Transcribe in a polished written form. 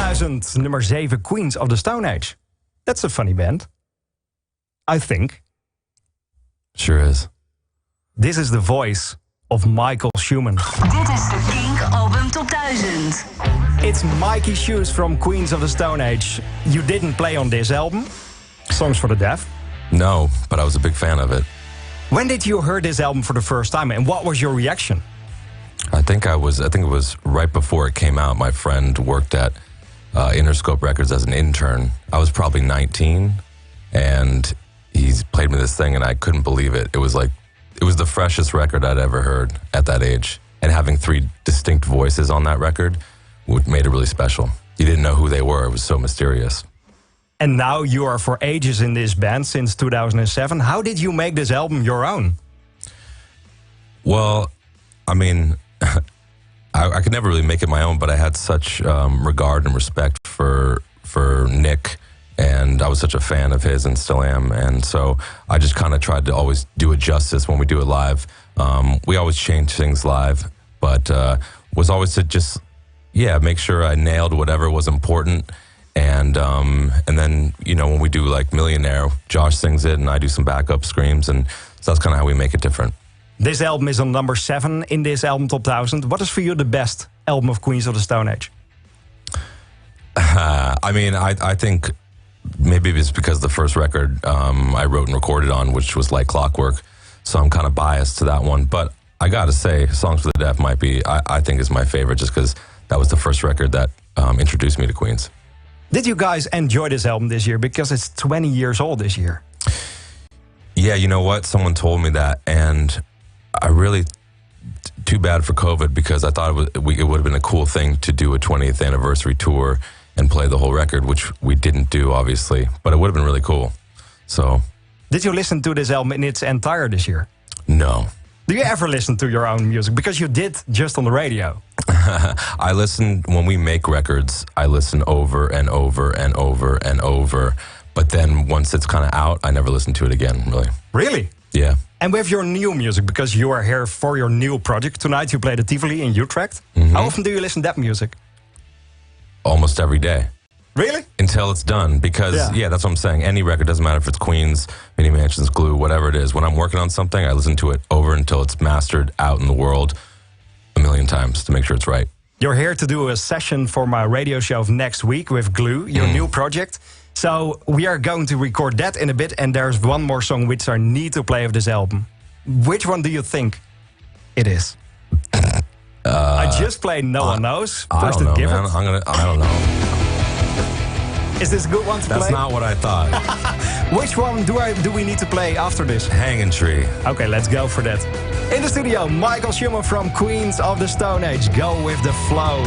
2000, nummer 7, Queens of the Stone Age. That's a funny band. I think. Sure is. This is the voice of Michael Shuman. Dit is de KINK Album Top 1000. It's Mikey Shoes from Queens of the Stone Age. You didn't play on this album, Songs for the Deaf. No, but I was a big fan of it. When did you hear this album for the first time, and what was your reaction? I think it was right before it came out. My friend worked at Interscope Records as an intern. I was probably 19, and he played me this thing, and I couldn't believe it. It was the freshest record I'd ever heard at that age. And having 3 distinct voices on that record made it really special. You didn't know who they were. It was so mysterious. And now you are for ages in this band, since 2007. How did you make this album your own? Well, I mean, I could never really make it my own, but I had such regard and respect for Nick, and I was such a fan of his and still am. And so I just kind of tried to always do it justice when we do it live. We always change things live, but was always to just, make sure I nailed whatever was important. And then, when we do like Millionaire, Josh sings it and I do some backup screams, and so that's kind of how we make it different. This album is on number 7 in this album Top 1000. What is for you the best album of Queens of the Stone Age? I mean, I think maybe it's because the first record I wrote and recorded on, which was Like Clockwork, so I'm kind of biased to that one. But I gotta say, Songs for the Deaf might be, I think is my favorite, just because that was the first record that introduced me to Queens. Did you guys enjoy this album this year? Because it's 20 years old this year. Yeah, you know what? Someone told me that, and I really, too bad for COVID, because I thought it would have been a cool thing to do a 20th anniversary tour and play the whole record, which we didn't do, obviously, but it would have been really cool. So, did you listen to this album in its entire this year? No. Do you ever listen to your own music? Because you did just on the radio. I listen, when we make records, I listen over and over and over and over. But then once it's kind of out, I never listen to it again, really. Really? Yeah. And with your new music, because you are here for your new project. Tonight you played at Tivoli in Utrecht. Mm-hmm. How often do you listen to that music? Almost every day. Really? Until it's done, because, that's what I'm saying. Any record, doesn't matter if it's Queens, Mini Mansions, Glue, whatever it is. When I'm working on something, I listen to it over until it's mastered out in the world a million times to make sure it's right. You're here to do a session for my radio show of next week with Glue, your new project. So we are going to record that in a bit, and there's one more song which I need to play of this album. Which one do you think it is? I just played No One Knows. I don't know, man. I don't know. Is this a good one to play? That's not what I thought. Which one do we need to play after this? Hanging Tree. Okay, let's go for that. In the studio, Michael Shuman from Queens of the Stone Age. Go with the flow.